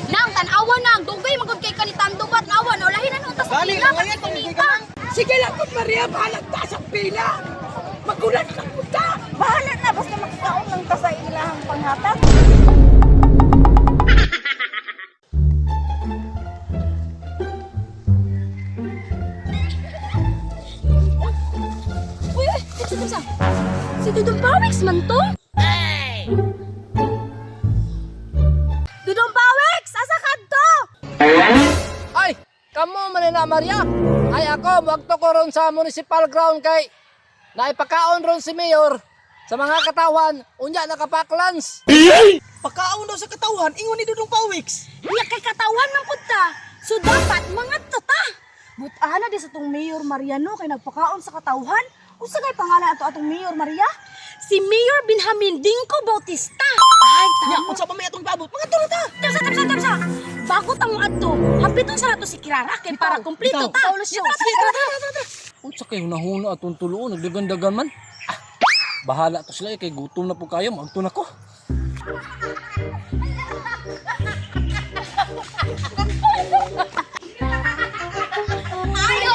Nang tanawa nang dugay magud kay kanitando bat nawa no lahi na no ta sa pila ngayon kanita. Sige lang kung Maria, bahalag ta sa pila. Magulat lang punta. Bahala na, basta makakaon lang ta sa ilahang panghatag. Uy, sa. Si Dudong Pawex man to? Dudong Pawex, asa kadto? Ay, kamo man na Maria. Ay ako, magto ko ron sa municipal ground kay naipakaon ron si Mayor sa mga katawan, unya nakapaklans. Pagkaon daw sa katawan, ingon ni Dudong Pawex. Iya kay katawan man pud ta. So dapat mga tata. But-ana di sa tong Mayor Mariano kay nagpakaon sa katawhan. Unsa kay pangalan ato atong Mayor Maria? Si Mayor Benjamin Dingko Bautista. Ay, Ya, tama. unsa pa may atong paabot? Mga tulo ta. Tamsa. Bago tamo adto, hapiton sa nato si Kirara kay para kumpleto ta. Unsa kay hunahuna atong tuloon, nagdagandagan man. Ah, bahala to sila kay gutom na po kayo, magto na ko. Ayo!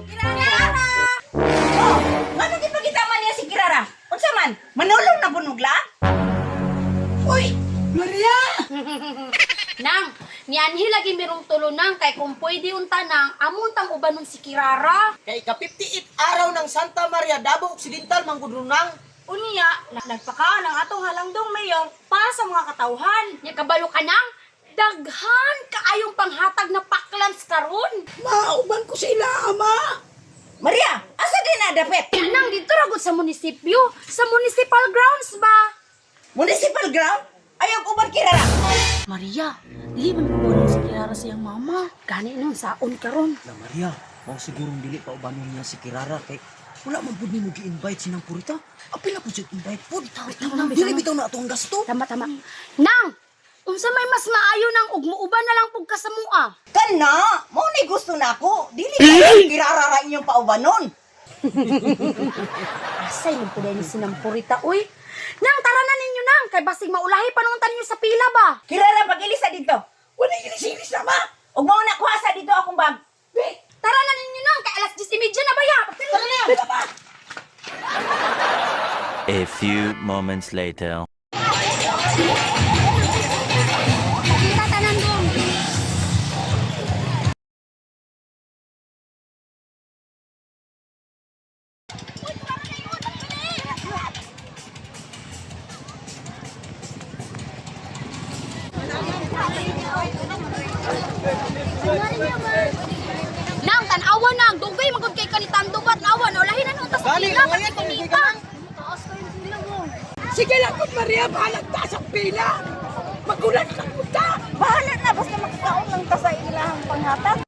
Kirara! Oh, ano di pagkita man niya si Kirara? Unsa man? Manulong na bunugla? Uy, Maria! Nang, niyanhi lagi mirong tulunang kay kung pwede unta nang amuntang ubanon si Kirara. Kay ka-58 araw ng Santa Maria, Davao Occidental, Manggudrunang. Unya, nagpakaon ang atong halangdong mayor para sa mga katawhan. Nya kabalo ka nang, daghan kaayong panghatag na paklans karon. Mauban ko sa ila, ama. Maria, asa din na dapit? Nang dito ragod sa munisipyo, sa municipal grounds ba? Municipal ground? Ayaw ko ba Kirara? Maria, dili man ko si Kirara siyang mama. Gani nung saon karon. Na Maria, mao sigurong dili pa ubanon niya si Kirara kay wala man pud nimo gi-invite sinang purita. Apil na pud siya invite pud. Dili bitaw na atong gasto. Tama. Nang, unsa may mas maayo nang ugmuuban na lang pug kasamua. Kana, mo ni gusto na ako. Dili ka Kirara ra inyong paubanon. Asay mo pud ni sinampurita uy. Nang tara na ninyo nang kay basig maulahi panuntan niyo sa pila ba. Kirara, pag-ilisa dito. Wala ilis-ilis na, ma. Ug mao na kuha sa dito akong bag. Tara na ninyo nang kay alas 10:30 na ba ya? Tara na. A few moments later. Kita tanan dong. Nang tanawa nang dugay magud kay kanitando bat nawa no lahi na no ta sa pila ngayon, kanita. Taas kayo pila mo. Sige lang kung Maria, bahalag ta sa pila. Magulat lang punta. Bahala na, basta makakaon lang ta sa ilahang panghatag.